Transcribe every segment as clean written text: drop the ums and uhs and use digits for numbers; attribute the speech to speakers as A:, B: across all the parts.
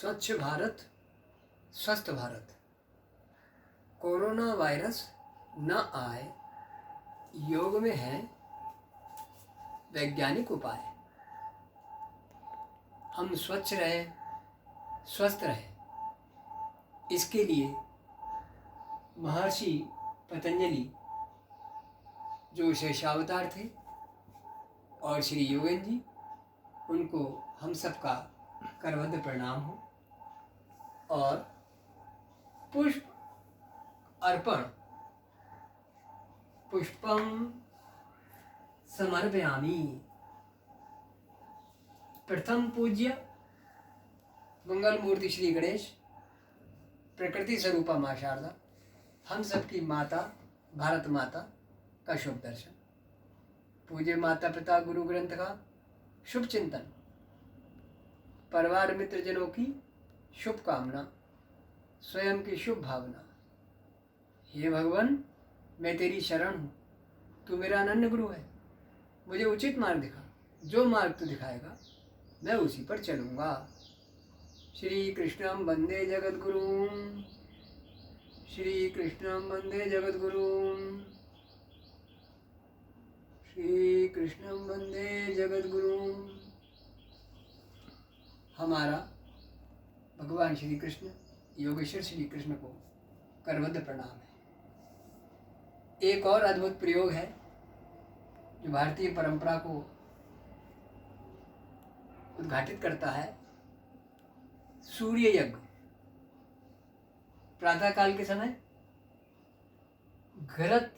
A: स्वच्छ भारत स्वस्थ Bharat. Corona virus न आए, योग में है वैज्ञानिक उपाय। हम स्वच्छ रहें, स्वस्थ रहें, इसके लिए महर्षि पतंजलि जो शेषावतार थे और श्री योगेन जी, उनको हम सबका करवद्ध प्रणाम हो। और पुष्प अर्पण, पुष्पम समर्पयामि। प्रथम पूज्य मंगल मूर्ति श्री गणेश, प्रकृति स्वरूपा माँ शारदा, हम सबकी माता भारत माता का शुभ दर्शन। पूज्य माता पिता गुरु ग्रंथ का शुभ चिंतन, परिवार मित्र जनों की शुभ कामना, स्वयं की शुभ भावना। हे भगवान, मैं तेरी शरण हूँ, तू मेरा अनन्य गुरु है। मुझे उचित मार्ग दिखा, जो मार्ग तू दिखाएगा मैं उसी पर चलूँगा। श्री कृष्णं वंदे जगद्गुरुं, श्री कृष्णं वंदे जगद्गुरुं, श्री कृष्णं वंदे जगद्गुरुं। हमारा भगवान श्री कृष्ण, योगेश्वर श्री कृष्ण को करवद्ध प्रणाम है। एक और अद्भुत प्रयोग है जो भारतीय परंपरा को उद्घाटित करता है। सूर्य यज्ञ। प्रातः काल के समय घृत,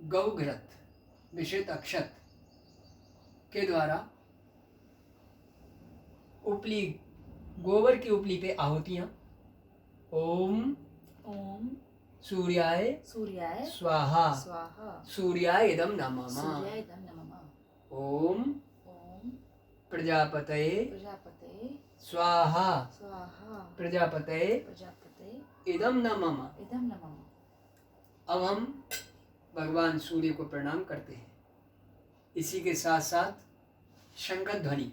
A: गौ घृत मिश्रित अक्षत के द्वारा उपली, गोबर की उपली पे आहुतियां। ओम
B: ओम
A: सूर्याय
B: सूर्याय
A: स्वाहा,
B: स्वाहा,
A: सूर्याय इदं नमः,
B: सूर्याय इदं नमः।
A: ओम
B: ओम
A: प्रजापतये
B: प्रजापते
A: स्वाहा,
B: स्वाहा,
A: प्रजापतये
B: प्रजापते
A: इदं नमः।
B: इदं नमः।
A: अब हम भगवान सूर्य को प्रणाम करते हैं। इसी के साथ साथ शंख ध्वनि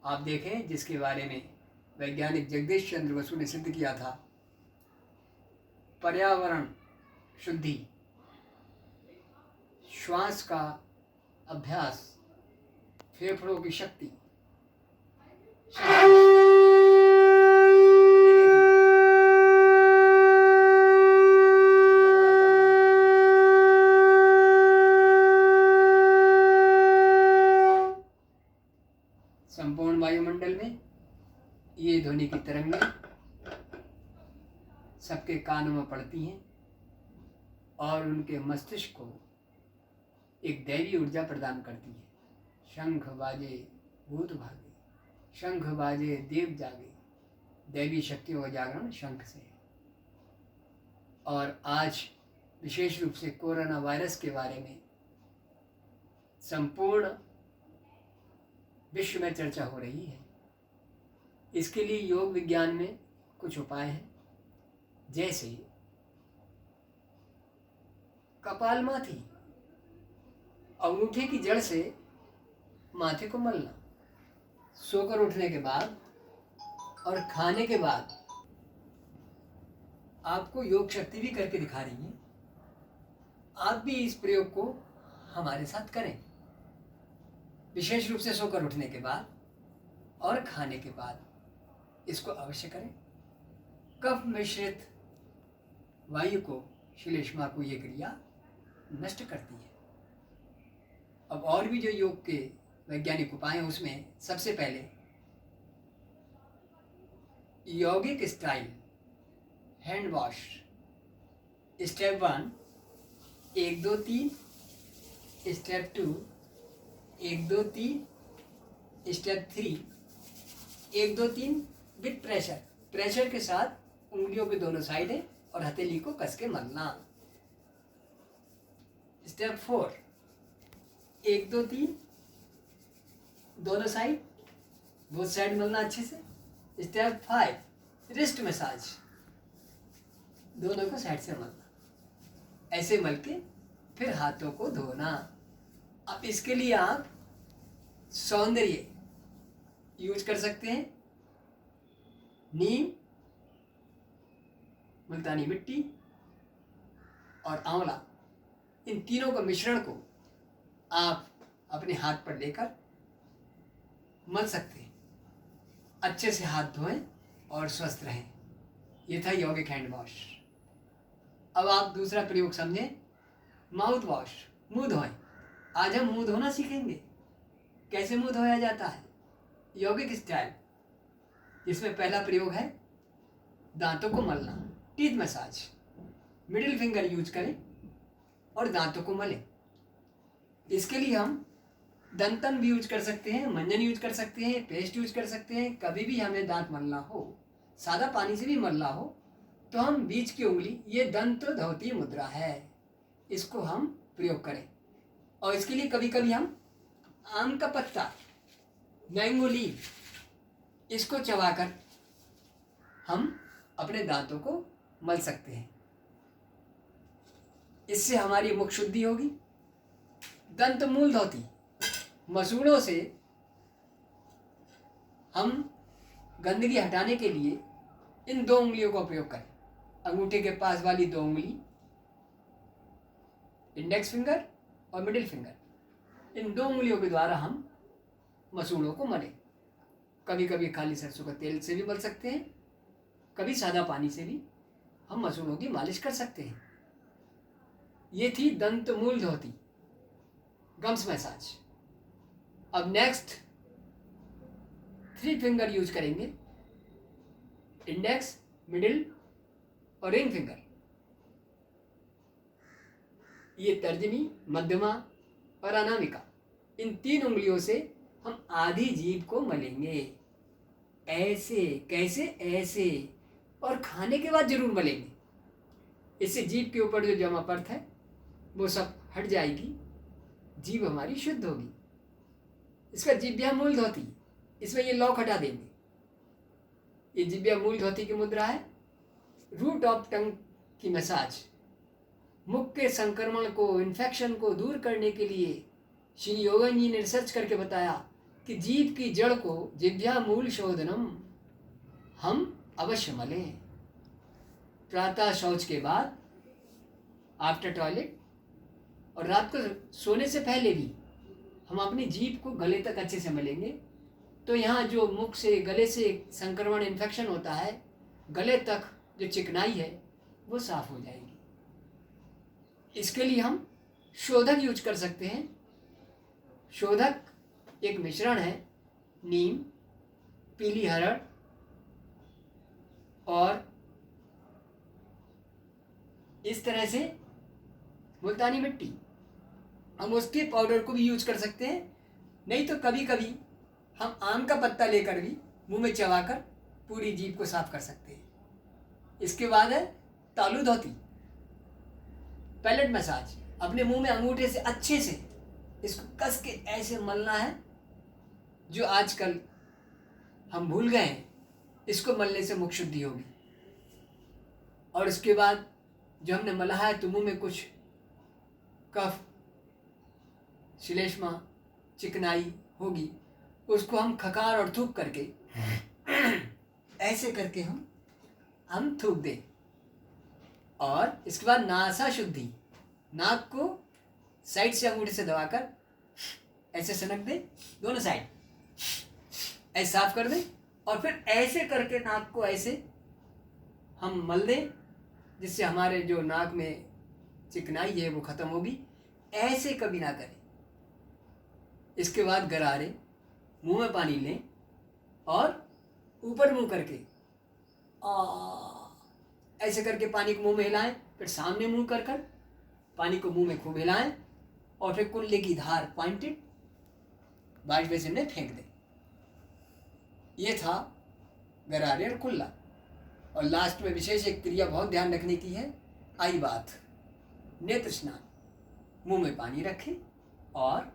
A: आप देखें, जिसके बारे में वैज्ञानिक जगदीश चंद्र बसु ने सिद्ध किया था। पर्यावरण शुद्धि, श्वास का अभ्यास, फेफड़ों की शक्ति। संपूर्ण वायुमंडल में ये ध्वनि की तरंगें सबके कानों में पड़ती हैं और उनके मस्तिष्क को एक दैवी ऊर्जा प्रदान करती है। शंख बाजे भूत भागे, शंख बाजे देव जागे। दैवी शक्तियों का जागरण शंख से है। और आज विशेष रूप से कोरोना वायरस के बारे में संपूर्ण विश्व में चर्चा हो रही है। इसके लिए योग विज्ञान में कुछ उपाय हैं, जैसे कपालमाथि, अंगूठे की जड़ से माथे को मलना, सोकर उठने के बाद और खाने के बाद। आपको योग शक्ति भी करके दिखा रही है। आप भी इस प्रयोग को हमारे साथ करें, विशेष रूप से सोकर उठने के बाद और खाने के बाद इसको अवश्य करें। कफ मिश्रित वायु को, श्लेष्मा को ये क्रिया नष्ट करती है। अब और भी जो योग के वैज्ञानिक उपाय हैं, उसमें सबसे पहले यौगिक style hand wash. Step 1 1 2 3, step 2 1 2 3, step 3 1 2 3 with pressure. Pressure के साथ उंगलियों पे दोनों साइड है और हथेली को कस के मलना। स्टेप 4 1 2 3 दोनों साइड, बोथ साइड मलना अच्छे से। स्टेप 5 रिस्ट मसाज, दोनों को साइड से मलना। ऐसे मल के फिर हाथों को धोना। अब इसके लिए आप सौंदर्य यूज कर सकते हैं, नीम, मुल्तानी मिट्टी और आंवला, इन तीनों का मिश्रण को आप अपने हाथ पर लेकर मल सकते हैं। अच्छे से हाथ धोएं और स्वस्थ रहें। ये था यौगिक हैंड वॉश। अब आप दूसरा प्रयोग समझें, माउथ वॉश, मुंह धोएं। आज हम मुंह धोना सीखेंगे, कैसे मुंह धोया जाता है यौगिक स्टाइल, जिसमें पहला प्रयोग है दांतों को मलना, teeth massage. Middle finger use करें और दांतों को मलें। इसके लिए हम दंतन भी यूज कर सकते हैं, मंजन यूज कर सकते हैं, पेस्ट यूज कर सकते हैं। कभी भी हमें दांत मलना हो, सादा पानी से भी मलना हो, तो हम बीच की उंगली, ये दंत धौती मुद्रा है, इसको हम प्रयोग करें। और इसके लिए कभी कभी हम आम का पत्ता, मैंगो लीफ, इसको चबाकर हम अपने दांतों को मल सकते हैं। इससे हमारी मुख शुद्धि होगी। दंत मूल धौती, मसूड़ों से हम गंदगी हटाने के लिए इन दो उंगलियों का प्रयोग करें। अंगूठे के पास वाली दो उंगली, इंडेक्स फिंगर और मिडिल फिंगर, इन दो उंगलियों के द्वारा हम मसूड़ों को मलें। कभी कभी खाली सरसों का तेल से भी मल सकते हैं, कभी सादा पानी से भी हम मसूड़ों की मालिश कर सकते हैं। ये थी दंत मूल धौती, गम्स मसाज। अब नेक्स्ट 3 फिंगर यूज करेंगे, इंडेक्स, मिडिल और रिंग फिंगर। ये तर्जनी, मध्यमा और अनामिका, इन 3 उंगलियों से हम आधी जीभ को मलेंगे। ऐसे, कैसे? ऐसे। और खाने के बाद जरूर मलेंगे। इससे जीभ के ऊपर जो जमा परत है वो सब हट जाएगी, जीभ हमारी शुद्ध होगी। इसका जिह्वा मूल धौती, इसमें ये लॉक हटा देंगे। ये जिह्वा मूल धौती की मुद्रा है। रूट ऑफ टंग की मसाज, मुख के संक्रमण को, इन्फेक्शन को दूर करने के लिए श्री योगन जी ने रिसर्च करके बताया कि जीभ की जड़ को जिह्वा मूल शोधनम हम अवश्य मलें। प्रातः शौच के बाद, आफ्टर टॉयलेट, और रात को सोने से पहले भी हम अपनी जीभ को गले तक अच्छे से मलेंगे। तो यहाँ जो मुख से, गले से संक्रमण, इन्फेक्शन होता है, गले तक जो चिकनाई है वो साफ हो जाएगी। इसके लिए हम शोधक यूज कर सकते हैं। शोधक एक मिश्रण है नीम, पीली हरड़ और इस तरह से मुल्तानी मिट्टी। हम उसके पाउडर को भी यूज कर सकते हैं, नहीं तो कभी कभी हम आम का पत्ता लेकर भी मुंह में चबाकर पूरी जीभ को साफ कर सकते हैं। इसके बाद है तालू धौती, पैलेट मसाज। अपने मुंह में अंगूठे से अच्छे से इसको कस के ऐसे मलना है, जो आजकल हम भूल गए हैं। इसको मलने से मुख शुद्धि होगी। और इसके बाद जो हमने मला है तो मुंह में कुछ कफ, श्लेष्मा, चिकनाई होगी, उसको हम खकार और थूक करके ऐसे करके हम थूक दें। और इसके बाद नासा शुद्धि, नाक को साइड से अंगूठे से दबाकर ऐसे सनक दें, दोनों साइड ऐसे साफ कर दें। और फिर ऐसे करके नाक को ऐसे हम मल दें, जिससे हमारे जो नाक में चिकनाई है वो खत्म होगी। ऐसे कभी ना करें। इसके बाद गरारे, मुंह में पानी लें और ऊपर मुंह करके ऐसे करके पानी को मुंह में हिलाएं, फिर सामने मुंह कर कर पानी को मुंह में खूब हिलाएं और फिर कुल्ले की धार पॉइंटेड वाश बेसिन में फेंक दें। ये था गरारे और कुल्ला। और लास्ट में विशेष एक क्रिया बहुत ध्यान रखने की है, आई बात, नेत्र स्नान। मुंह में पानी रखें और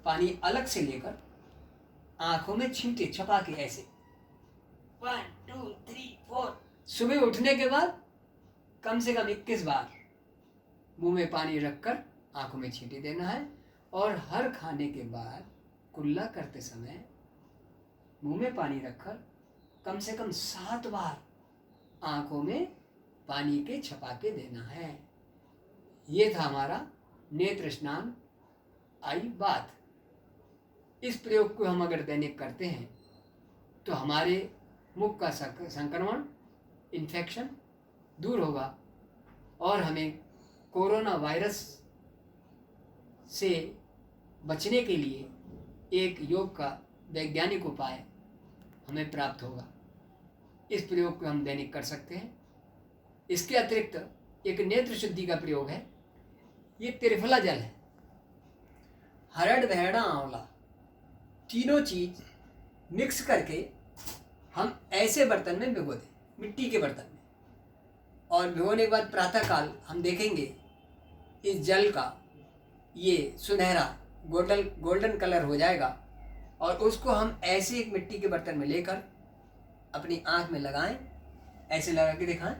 A: पानी अलग से लेकर आंखों में छींटे छपा के ऐसे 1 2 3 4 सुबह उठने के बाद कम से कम 21 बार मुंह में पानी रखकर आंखों में छींटे देना है। और हर खाने के बाद कुल्ला करते समय मुंह में पानी रखकर कम से कम 7 बार आंखों में पानी के छपाके देना है। ये था हमारा नेत्र स्नान आई बात। इस प्रयोग को हम अगर दैनिक करते हैं तो हमारे मुख का संक्रमण, इन्फेक्शन दूर होगा और हमें कोरोना वायरस से बचने के लिए एक योग का वैज्ञानिक उपाय हमें प्राप्त होगा। इस प्रयोग को हम दैनिक कर सकते हैं। इसके अतिरिक्त एक नेत्र शुद्धि का प्रयोग है। ये त्रिफला जल है। हरड़, बहेड़ा, आंवला, तीनों चीज मिक्स करके हम ऐसे बर्तन में भिगो दें, मिट्टी के बर्तन में, और भिगोने के बाद प्रातःकाल हम देखेंगे इस जल का ये सुनहरा गोल्डन कलर हो जाएगा और उसको हम ऐसे एक मिट्टी के बर्तन में लेकर अपनी आंख में लगाएं, ऐसे लगा के दिखाएं,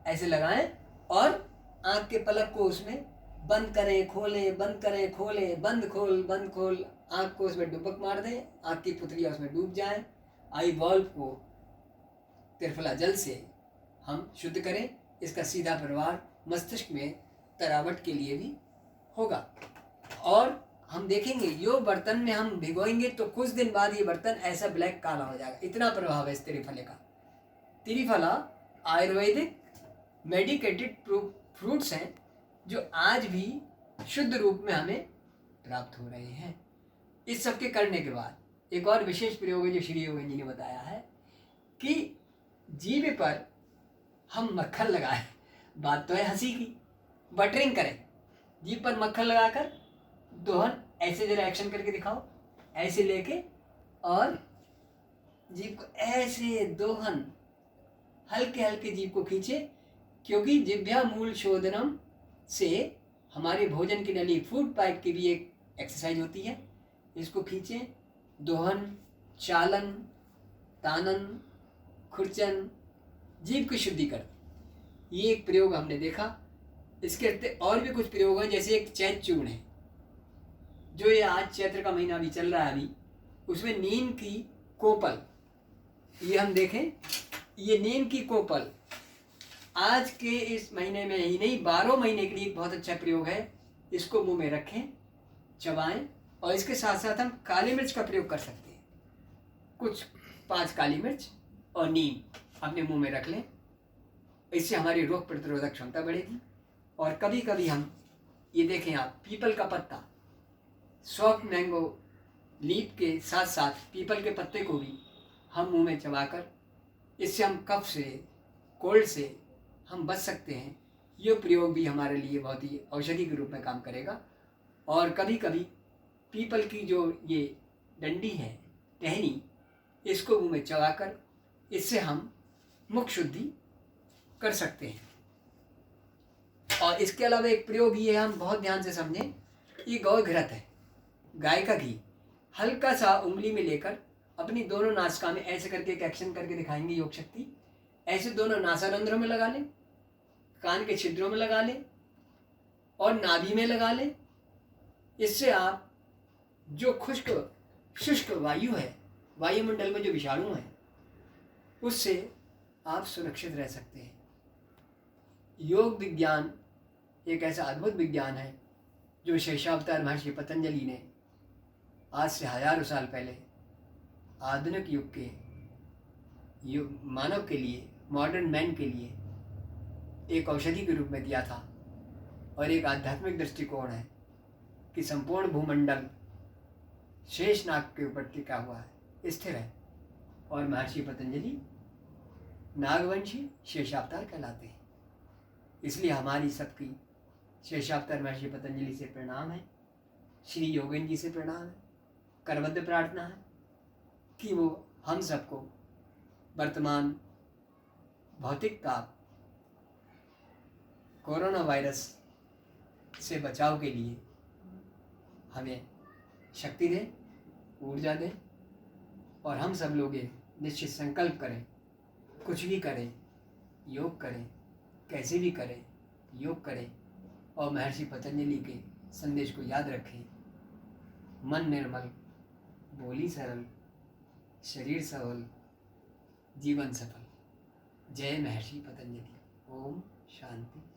A: ऐसे लगाएं और आंख के पलक को उसमें बंद करें, खोलें, बंद करें, खोलें, बंद खोल, आंख को उसमें डुबक मार दें, आंख की पुतलियाँ उसमें डूब जाएं। आई बॉल्ब को त्रिफला जल से हम शुद्ध करें। इसका सीधा प्रभाव मस्तिष्क में तरावट के लिए भी होगा और हम देखेंगे यो बर्तन में हम भिगोएंगे तो कुछ दिन बाद ये बर्तन ऐसा ब्लैक काला हो जाएगा। इतना प्रभाव है इस त्रिफले का। त्रिफला आयुर्वेदिक मेडिकेटेड फ्रूट्स हैं जो आज भी शुद्ध रूप में हमें प्राप्त हो रहे हैं। इस सब के करने के बाद एक और विशेष प्रयोग है जो श्री योगेन जी ने बताया है कि जीभ पर हम मक्खन लगाएं। बात तो है हंसी की, बटरिंग करें। जीभ पर मक्खन लगाकर दोहन, ऐसे जरा एक्शन करके दिखाओ, ऐसे लेके और जीभ को ऐसे दोहन, हल्के हल्के जीभ को खींचे, क्योंकि जिह्वा मूल शोधनम से हमारे भोजन की नली, फूड पाइप की भी एक एक्सरसाइज होती है। इसको खींचें, दोहन, चालन, तानन, खुरचन, जीभ की शुद्धि कर। ये एक प्रयोग हमने देखा। इसके और भी कुछ प्रयोग हैं, जैसे एक चैत चूर्ण है जो ये आज चैत्र का महीना भी चल रहा है अभी, उसमें नीम की कोपल, ये हम देखें, ये नीम की कोपल आज के इस महीने में ही नहीं 12 महीने के लिए बहुत अच्छा प्रयोग है। इसको मुंह में रखें, चबाएं और इसके साथ साथ हम काली मिर्च का प्रयोग कर सकते हैं। कुछ 5 काली मिर्च और नीम अपने मुंह में रख लें। इससे हमारी रोग प्रतिरोधक क्षमता बढ़ेगी। और कभी कभी हम ये देखें, आप पीपल का पत्ता, सॉफ्ट मैंगो लीफ के साथ साथ पीपल के पत्ते को भी हम मुंह में चबाकर, इससे हम कफ से, कोल्ड से हम बच सकते हैं। ये प्रयोग भी हमारे लिए बहुत ही औषधि के रूप में काम करेगा। और कभी कभी पीपल की जो ये डंडी है, टहनी, इसको मुंह में चबाकर इससे हम मुख शुद्धि कर सकते हैं। और इसके अलावा एक प्रयोग ये हम बहुत ध्यान से समझें, ये गौ घृत है, गाय का घी, हल्का सा उंगली में लेकर अपनी दोनों नासिका में ऐसे करके एक एक्शन करके दिखाएंगे योग शक्ति। ऐसे दोनों नासारंध्रों में लगा लें, कान के छिद्रों में लगा लें और नाभि में लगा लें। इससे आप जो शुष्क वायु है, वायुमंडल में जो विषाणु है, उससे आप सुरक्षित रह सकते हैं। योग विज्ञान एक ऐसा अद्भुत विज्ञान है जो शेषावतार महर्षि पतंजलि ने आज से हजारों साल पहले आधुनिक युग के मानव के लिए, मॉडर्न मैन के लिए एक औषधि के रूप में दिया था। और एक आध्यात्मिक दृष्टिकोण है कि संपूर्ण भूमंडल शेषनाग के ऊपर टिका हुआ है, स्थिर है। और महर्षि पतंजलि नागवंशी शेषावतार कहलाते हैं। इसलिए हमारी सबकी शेषावतार महर्षि पतंजलि से प्रणाम है, श्री योगेन जी से प्रणाम है, करबद्ध प्रार्थना है कि वो हम सबको वर्तमान भौतिक ताप, कोरोना वायरस से बचाव के लिए हमें शक्ति दें, ऊर्जा दें और हम सब लोग ये निश्चित संकल्प करें, कुछ भी करें, योग करें, कैसे भी करें, योग करें और महर्षि पतंजलि के संदेश को याद रखें। मन निर्मल, बोली सरल, शरीर सबल, जीवन सफल। जय महर्षि पतंजलि। ओम शांति।